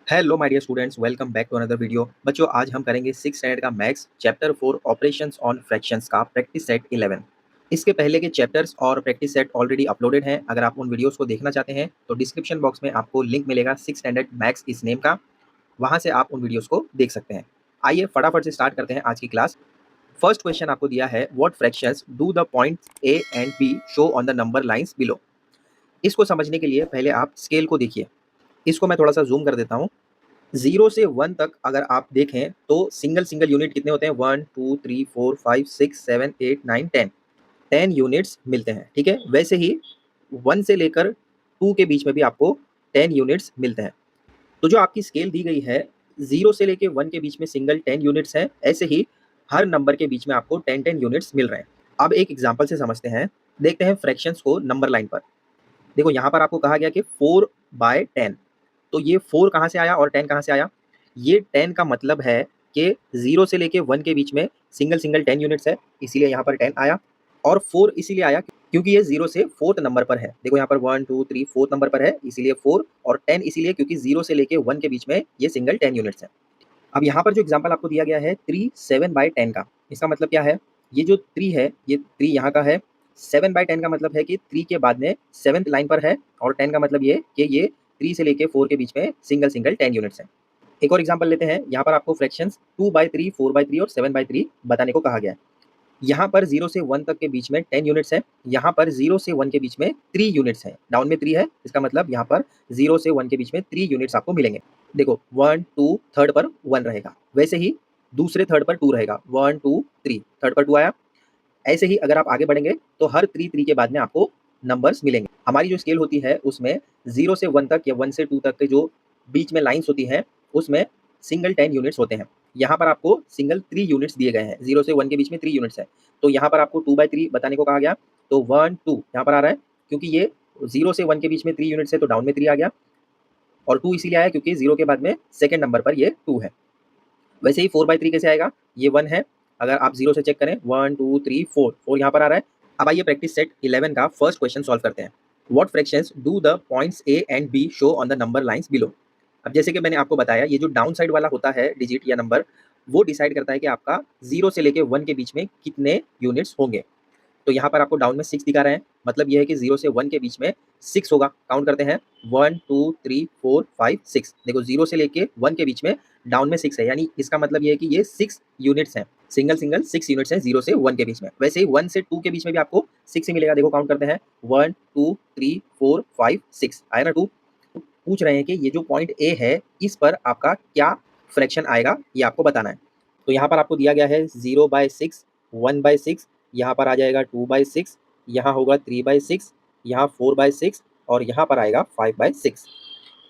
Hello my dear students, welcome back to another video. बच्चों, आज हम करेंगे 6 स्टैंडर्ड का maths chapter 4 operations on fractions का प्रैक्टिस सेट 11। इसके पहले के चैप्टर्स और प्रैक्टिस सेट ऑलरेडी अपलोडेड हैं। अगर आप उन वीडियोस को देखना चाहते हैं तो डिस्क्रिप्शन बॉक्स में आपको लिंक मिलेगा 6 स्टैंडर्ड मैथ्स इस नेम का, वहां से आप उन वीडियोस को देख सकते हैं। आइए फटाफट से स्टार्ट करते हैं आज की क्लास। फर्स्ट क्वेश्चन आपको दिया है, what fractions do the points A and B show on the number lines below. इसको समझने के लिए पहले आप स्केल को देखिए। इसको मैं थोड़ा सा जूम कर देता हूँ। 0 से 1 तक अगर आप देखें तो सिंगल सिंगल यूनिट कितने होते हैं? 1 2 3 4 5 6 7 8 9 10 10 यूनिट्स मिलते हैं। ठीक है, वैसे ही 1 से लेकर 2 के बीच में भी आपको 10 यूनिट्स मिलते हैं। तो जो आपकी स्केल दी गई है, 0 से लेकर 1 के बीच में सिंगल 10 यूनिट्स हैं, ऐसे ही हर नंबर के बीच में आपको 10 यूनिट्स मिल रहे हैं। अब एक एग्जाम्पल से समझते हैं, देखते हैं फ्रैक्शंस को नंबर लाइन पर। देखो, यहाँ पर आपको कहा गया कि 4/10, तो ये 4 कहाँ से आया और 10 कहाँ से आया? ये 10 का मतलब है कि 0 से लेके 1 के बीच में सिंगल सिंगल 10 यूनिट्स है, इसीलिए यहाँ पर 10 आया। और 4 इसीलिए आया क्योंकि ये 0 से 4th नंबर पर है। देखो यहाँ पर 1 2 3 4th नंबर पर है, इसीलिए 4। और 10 इसीलिए क्योंकि 0 से लेके 1 के बीच में ये सिंगल 10 यूनिट्स है। अब यहाँ पर जो एग्जाम्पल आपको दिया गया है 3 7/10 का, इसका मतलब क्या है? ये जो 3 है, ये 3 यहाँ का है। 7/10 का मतलब है कि 3 के बाद में 7th लाइन पर है, और 10 का मतलब ये कि ये 3 से लेके 4 के बीच में सिंगल सिंगल 10 यूनिट्स हैं। एक और एग्जाम्पल लेते हैं। यहाँ पर आपको फ्रैक्शंस 2/3 4/3 और 7/3 बताने को कहा गया है। यहाँ पर 0 से 1 तक के बीच में 10 यूनिट्स हैं, यहाँ पर 0 से 1 के बीच में 3 यूनिट्स हैं। डाउन में 3 है, इसका मतलब यहाँ पर 0 से 1 के बीच में 3 यूनिट्स आपको मिलेंगे। देखो 1 2 थर्ड पर 1 रहेगा, वैसे ही दूसरे थर्ड पर 2 रहेगा। 1 2 3 थर्ड पर 2 आया। ऐसे ही अगर आप आगे बढ़ेंगे तो हर 3 के बाद में आपको नंबर्स मिलेंगे। हमारी जो स्केल होती है उसमें 0 से 1 तक या 1 से 2 तक के जो बीच में लाइन्स होती हैं उसमें सिंगल 10 यूनिट्स होते हैं। यहाँ पर आपको सिंगल 3 यूनिट्स दिए गए हैं। 0 से 1 के बीच में 3 यूनिट्स है, तो यहाँ पर आपको 2/3 बताने को कहा गया। तो 1 2 यहाँ पर आ रहा है क्योंकि ये 0 से 1 के बीच में 3 यूनिट्स है, तो डाउन में 3 आ गया। और 2 इसीलिए आया क्योंकि 0 के बाद में सेकंड नंबर पर ये 2 है। वैसे ही 4/3 कैसे आएगा? ये 1 है, अगर आप 0 से चेक करें 1 2 3 4 4 यहाँ पर आ रहा है। अब आइए प्रैक्टिस सेट 11 का फर्स्ट क्वेश्चन सॉल्व करते हैं। What fractions do the points A and B show on the number lines below. अब जैसे कि मैंने आपको बताया, ये जो डाउन साइड वाला होता है डिजिट या नंबर, वो डिसाइड करता है कि आपका 0 से लेके 1 के बीच में कितने यूनिट्स होंगे। तो यहाँ पर आपको डाउन में 6 दिखा रहे हैं, मतलब ये है कि 0 से 1 के बीच में 6 होगा। काउंट करते हैं 1 2 3 4 5 6। देखो 0 से लेके 1 के बीच में डाउन में 6 है, यानी इसका मतलब ये है कि ये 6 यूनिट्स हैं। सिंगल सिंगल 6 यूनिट्स हैं 0 से 1 के बीच में। वैसे ही 1 से 2 के बीच में भी आपको 6 ही मिलेगा। देखो काउंट करते हैं 1 2 3 4 5 6 आया ना 2। पूछ रहे हैं कि ये जो पॉइंट ए है इस पर आपका क्या फ्रैक्शन आएगा, ये आपको बताना है। तो यहाँ पर आपको दिया गया है 0/6 1/6, यहाँ पर आ जाएगा 2/6, यहाँ होगा 3/6, यहाँ 4/6 और यहाँ पर आएगा 5/6।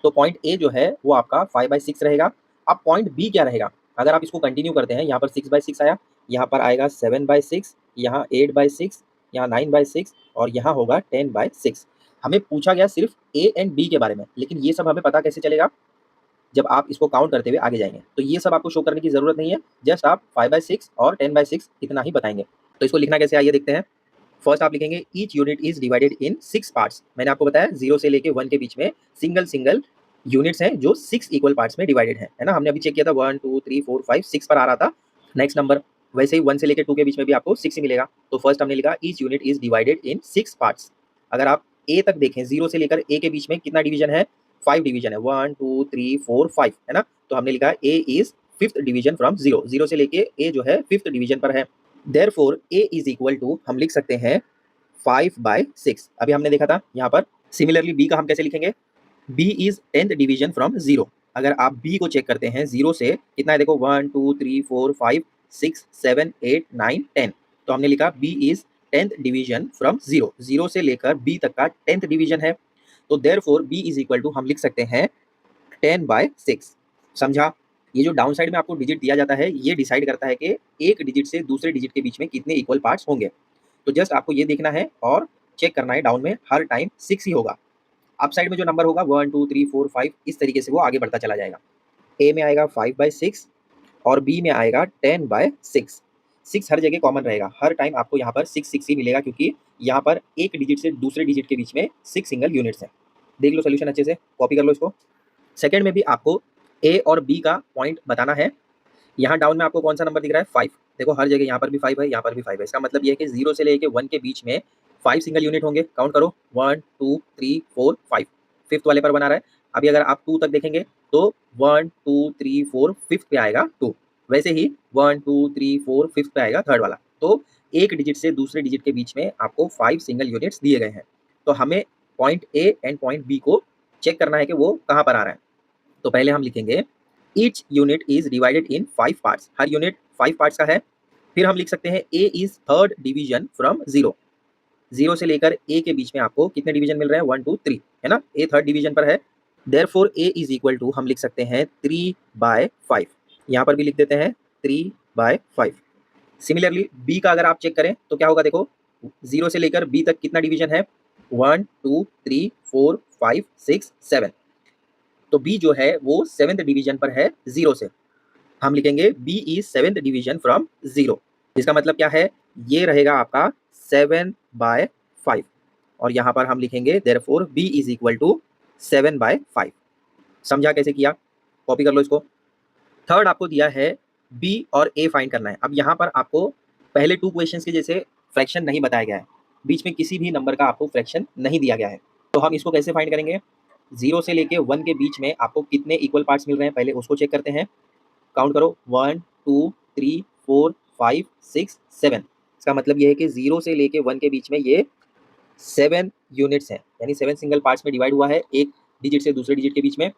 तो पॉइंट ए जो है वो आपका 5/6 रहेगा। अब पॉइंट बी क्या रहेगा? अगर आप इसको कंटिन्यू करते हैं, यहाँ पर 6/6 आया, यहाँ पर आएगा 7/6, यहाँ 8/6, यहाँ 9/6 और यहाँ होगा 10/6। हमें पूछा गया सिर्फ ए एंड बी के बारे में, लेकिन ये सब हमें पता कैसे चलेगा? जब आप इसको काउंट करते हुए आगे जाएंगे। तो ये सब आपको शो करने की जरूरत नहीं है, जस्ट आप 5/6 और 10/6 इतना ही बताएंगे। तो इसको लिखना कैसे, आइए देखते हैं। फर्स्ट आप लिखेंगे each unit is divided in 6 parts. मैंने आपको बताया 0 से लेके 1 के बीच में सिंगल सिंगल यूनिट्स हैं जो 6 इक्वल पार्ट्स में डिवाइडेड है ना। हमने अभी चेक किया था 1 2 3 4 5 6 पर आ रहा था नेक्स्ट नंबर। वैसे ही 1 से लेकर 2 के बीच में भी आपको 6 ही मिलेगा। तो फर्स्ट हमने लिखा each unit is divided in 6 parts. अगर आप ए तक देखें, 0 से लेकर ए के बीच में कितना डिवीजन है? 5 डिवीजन है। 1 2 3 4 5 है ना। तो हमने लिखा ए इज 5th डिवीजन फ्रॉम 0। 0 से लेके ए जो है 5th डिवीजन पर है। Therefore A is equal to हम लिख सकते हैं 5/6। अभी हमने देखा था यहाँ पर। सिमिलरली बी का हम कैसे लिखेंगे? B is 10th division from 0। अगर आप बी को चेक करते हैं 0 से कितना है, देखो 1 2 3 4 5 6 7 8 9 10। तो हमने लिखा B is 10th division from 0। 0 से लेकर बी तक का 10th डिवीजन है। तो therefore B is equal to हम लिख सकते हैं 10/6। समझा? ये जो डाउन साइड में आपको डिजिट दिया जाता है, ये डिसाइड करता है कि एक डिजिट से दूसरे डिजिट के बीच में कितने इक्वल पार्ट्स होंगे। तो जस्ट आपको ये देखना है और चेक करना है, डाउन में हर टाइम 6 ही होगा। अप साइड में जो नंबर होगा 1 2 3 4 5 इस तरीके से वो आगे बढ़ता चला जाएगा। ए में आएगा 5/6 और बी में आएगा 10/6। 6 हर जगह कॉमन रहेगा, हर टाइम आपको यहाँ पर 6 ही मिलेगा क्योंकि यहाँ पर एक डिजिट से दूसरे डिजिट के बीच में 6 सिंगल यूनिट्स हैं। देख लो सोल्यूशन अच्छे से, कॉपी कर लो इसको। सेकंड में भी आपको ए और बी का पॉइंट बताना है। यहाँ डाउन में आपको कौन सा नंबर दिख रहा है? 5। देखो हर जगह यहाँ पर भी 5 है, यहाँ पर भी 5 है। इसका मतलब ये है कि 0 से लेके 1 के बीच में 5 सिंगल यूनिट होंगे। काउंट करो 1 2 3 4 5। फिफ्थ वाले पर बना रहा है। अभी अगर आप 2 तक देखेंगे तो 1 2 3 4 फिफ्थ पे आएगा 2। वैसे ही 1 2 3 4 फिफ्थ पे आएगा थर्ड वाला। तो एक डिजिट से दूसरे डिजिट के बीच में आपको 5 सिंगल यूनिट्स दिए गए हैं। तो हमें point A and point B को चेक करना है कि वो कहाँ पर आ रहा है। तो पहले हम लिखेंगे each unit is divided in 5 parts. Her unit 5 parts का है। फिर हम लिख सकते हैं ए इज थर्ड डिवीजन फ्रॉम 0। 0 से लेकर ए के बीच में आपको कितने डिवीजन मिल रहे हैं? 1 2 3, है ना? ए थर्ड डिवीजन पर है। Therefore A is equal to हम लिख सकते हैं 3/5। यहाँ पर भी लिख देते हैं 3/5। सिमिलरली बी का अगर आप चेक करें तो क्या होगा? देखो 0 से लेकर बी तक कितना डिवीजन है? 1 2 3 4 5 6 7। तो बी जो है वो 7th डिवीजन पर है 0 से। हम लिखेंगे B is 7th division from 0। इसका मतलब क्या है? ये रहेगा आपका 7/5 और यहाँ पर हम लिखेंगे therefore B is equal to 7/5। समझा कैसे किया? कॉपी कर लो इसको। थर्ड आपको दिया है बी और ए फाइंड करना है। अब यहाँ पर आपको पहले 2 क्वेश्चंस के जैसे फ्रैक्शन नहीं बताया गया है। बीच में किसी भी नंबर का आपको फ्रैक्शन नहीं दिया गया है। तो हम इसको कैसे फाइंड करेंगे? 0 से लेके 1 के बीच में आपको कितने इक्वल पार्ट्स मिल रहे हैं पहले उसको चेक करते हैं। काउंट करो 1 2 3 4 5 6 7। इसका मतलब ये है कि 0 से लेके 1 के बीच में ये 7 यूनिट्स हैं, यानी 7 सिंगल पार्ट्स में डिवाइड हुआ है एक डिजिट से दूसरे डिजिट के बीच में।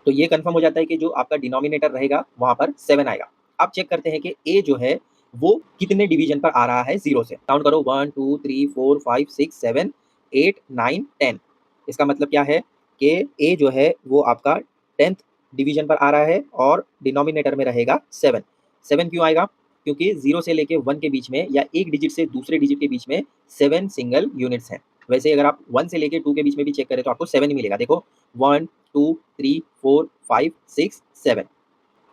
तो ये कंफर्म हो जाता है कि जो आपका डिनोमिनेटर रहेगा वहां पर 7 आएगा। अब चेक करते हैं कि ए जो है वो कितने डिवीजन पर आ रहा है 0 से। काउंट करो 1 2 3 4 5 6 7 8 9 10। इसका मतलब क्या है कि ए जो है वो आपका 10th डिवीजन पर आ रहा है और डिनोमिनेटर में रहेगा 7। 7 क्यों आएगा? क्योंकि 0 से लेके 1 के बीच में या एक डिजिट से दूसरे डिजिट के बीच में 7 सिंगल यूनिट्स हैं। वैसे अगर आप 1 से लेके 2 के बीच में भी चेक करें तो आपको 7 ही मिलेगा। देखो 1 2 3 4 5 6 7।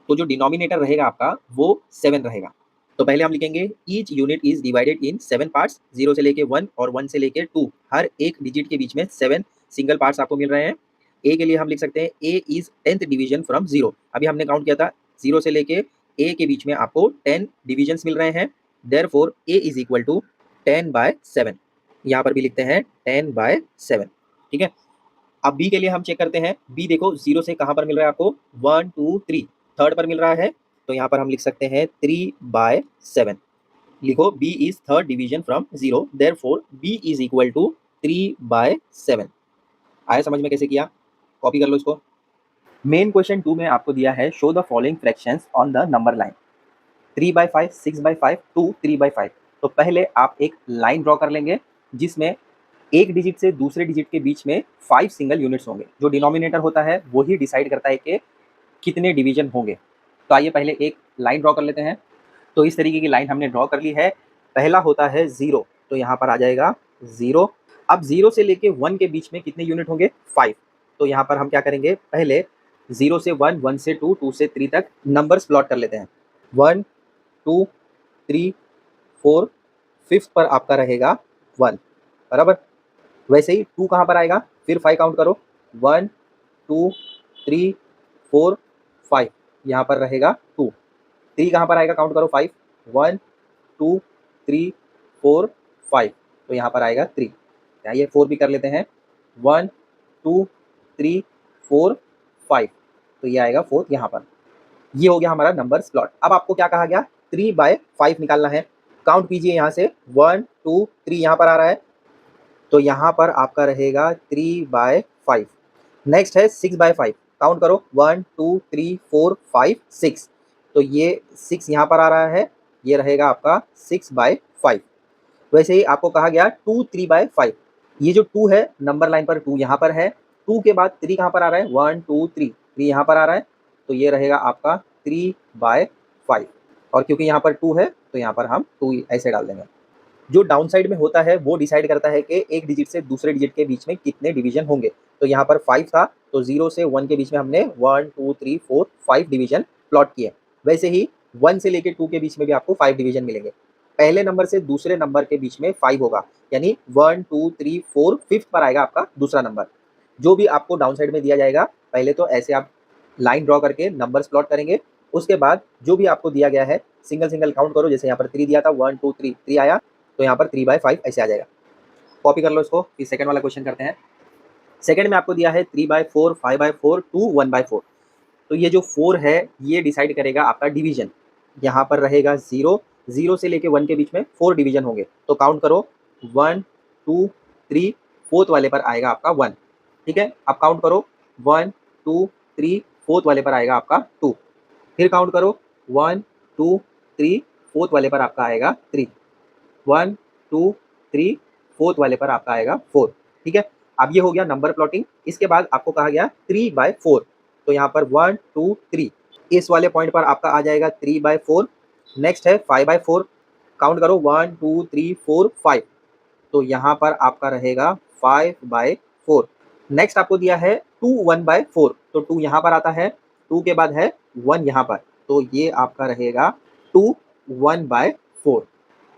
तो जो डिनोमिनेटर रहेगा आपका वो 7 रहेगा। तो पहले हम लिखेंगे each unit is divided in 7 parts. 0 से लेके 1 और 1 से लेके 2, हर एक डिजिट के बीच में 7 सिंगल पार्ट्स आपको मिल रहे हैं। ए के लिए हम लिख सकते हैं ए इज 10th डिवीजन फ्रॉम 0। अभी हमने काउंट किया था 0 से लेके ए के बीच में आपको 10 डिविजन्स मिल रहे हैं। Therefore A is equal to 10/7। यहाँ पर भी लिखते हैं 10/7। ठीक है। अब बी के लिए हम चेक करते हैं। बी देखो 0 से कहाँ पर मिल रहा है आपको? 1 2 3 थर्ड पर मिल रहा है। तो यहाँ पर हम लिख सकते हैं 3/7। लिखो B is third division from 0। Therefore B is equal to 3/7। आया समझ में कैसे किया? कॉपी कर लो इसको। मेन क्वेश्चन 2 में आपको दिया है show the following fractions on the number line. 3/5 6/5 2 3/5। तो पहले आप एक लाइन ड्रॉ कर लेंगे जिसमें एक डिजिट से दूसरे डिजिट के बीच में 5 सिंगल यूनिट्स होंगे। जो डिनोमिनेटर होता है वो ही डिसाइड करता है कि कितने डिवीजन होंगे। तो आइए पहले एक लाइन ड्रॉ कर लेते हैं। तो इस तरीके की लाइन हमने ड्रॉ कर ली है। पहला होता है 0, तो यहाँ पर आ जाएगा 0। अब 0 से लेके 1 के बीच में कितने यूनिट होंगे? 5। तो यहाँ पर हम क्या करेंगे? पहले 0 से 1, 1 से 2, 2 से 3 तक नंबर्स प्लॉट कर लेते हैं। 1 2 3 4 फिफ्थ पर आपका रहेगा 1, बराबर। वैसे ही 2 कहाँ पर आएगा? फिर 5 काउंट करो 1 2 3 4 5, यहाँ पर रहेगा 2। 3 कहाँ पर आएगा? काउंट करो 5 1 2 3 4 5, तो यहाँ पर आएगा 3। ये 4 भी कर लेते हैं 1 2 3 4 5, तो ये आएगा 4 यहाँ पर। ये हो गया हमारा नंबर स्लॉट। अब आपको क्या कहा गया? 3/5 निकालना है। काउंट कीजिए यहाँ से 1 2 3 यहाँ पर आ रहा है, तो यहाँ पर आपका रहेगा 3/5। नेक्स्ट है 6/5। काउंट करो 1 2 3 4 5 6, तो ये 6 यहाँ पर आ रहा है, ये रहेगा आपका 6/5। वैसे ही आपको कहा गया 2 3/5। ये जो 2 है नंबर लाइन पर 2 यहाँ पर है, 2 के बाद 3 कहाँ पर आ रहा है? 1 2 3 3 यहाँ पर आ रहा है, तो ये रहेगा आपका 3/5। और क्योंकि यहाँ पर 2 है तो यहाँ पर हम 2 ऐसे डाल देंगे। जो डाउन साइड में होता है वो डिसाइड करता है कि एक डिजिट से दूसरे डिजिट के बीच में कितने डिवीजन होंगे। तो यहाँ पर 5 था, तो 0 से 1 के बीच में हमने 1 2 3 4 5 डिवीजन प्लॉट किए। वैसे ही 1 से लेके 2 के बीच में भी आपको 5 डिवीजन मिलेंगे। पहले नंबर से दूसरे नंबर के बीच में 5 होगा, यानी 1 2 3 4 फिफ्थ पर आएगा आपका दूसरा नंबर। जो भी आपको डाउन साइड में दिया जाएगा पहले तो ऐसे आप लाइन ड्रॉ करके नंबर्स प्लॉट करेंगे। उसके बाद जो भी आपको दिया गया है सिंगल सिंगल काउंट करो। जैसे यहाँ पर 3 दिया था, 1 2 3 3 आया, तो यहाँ पर 3/5 ऐसे आ जाएगा। कॉपी कर लो इसको। फिर सेकंड वाला क्वेश्चन करते हैं। सेकंड में आपको दिया है 3/4, 5/4 टू 1/4। तो ये जो 4 है ये डिसाइड करेगा आपका डिवीजन। यहाँ पर रहेगा 0, 0 से लेके 1 के बीच में 4 डिवीजन होंगे। तो काउंट करो 1 2 3, फोर्थ वाले पर आएगा आपका 1। ठीक है, अब काउंट करो 1 2 3, फोर्थ वाले पर आएगा आपका 2। फिर काउंट करो 1 2 3, फोर्थ वाले पर आपका आएगा 3। 1 2 3, फोर्थ वाले पर आपका आएगा 4। ठीक है, अब ये हो गया नंबर प्लॉटिंग। इसके बाद आपको कहा गया 3/4। तो यहाँ पर 1 2 3, इस वाले पॉइंट पर आपका आ जाएगा 3/4। नेक्स्ट है 5/4। काउंट करो 1 2 3 4 5। तो यहाँ पर आपका रहेगा 5/4। नेक्स्ट आपको दिया है 2 1/4। तो 2 यहाँ पर आता है, 2 के बाद है 1 यहाँ पर, तो ये आपका रहेगा 2 1/4।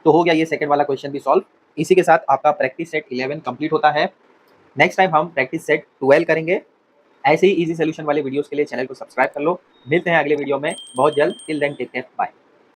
तो हो गया ये सेकंड वाला क्वेश्चन भी सॉल्व। इसी के साथ आपका प्रैक्टिस सेट 11 कंप्लीट होता है। नेक्स्ट टाइम हम प्रैक्टिस सेट 12 करेंगे। ऐसे ही इजी सॉल्यूशन वाले वीडियोस के लिए चैनल को सब्सक्राइब कर लो। मिलते हैं अगले वीडियो में बहुत जल्द। Till then take care, bye.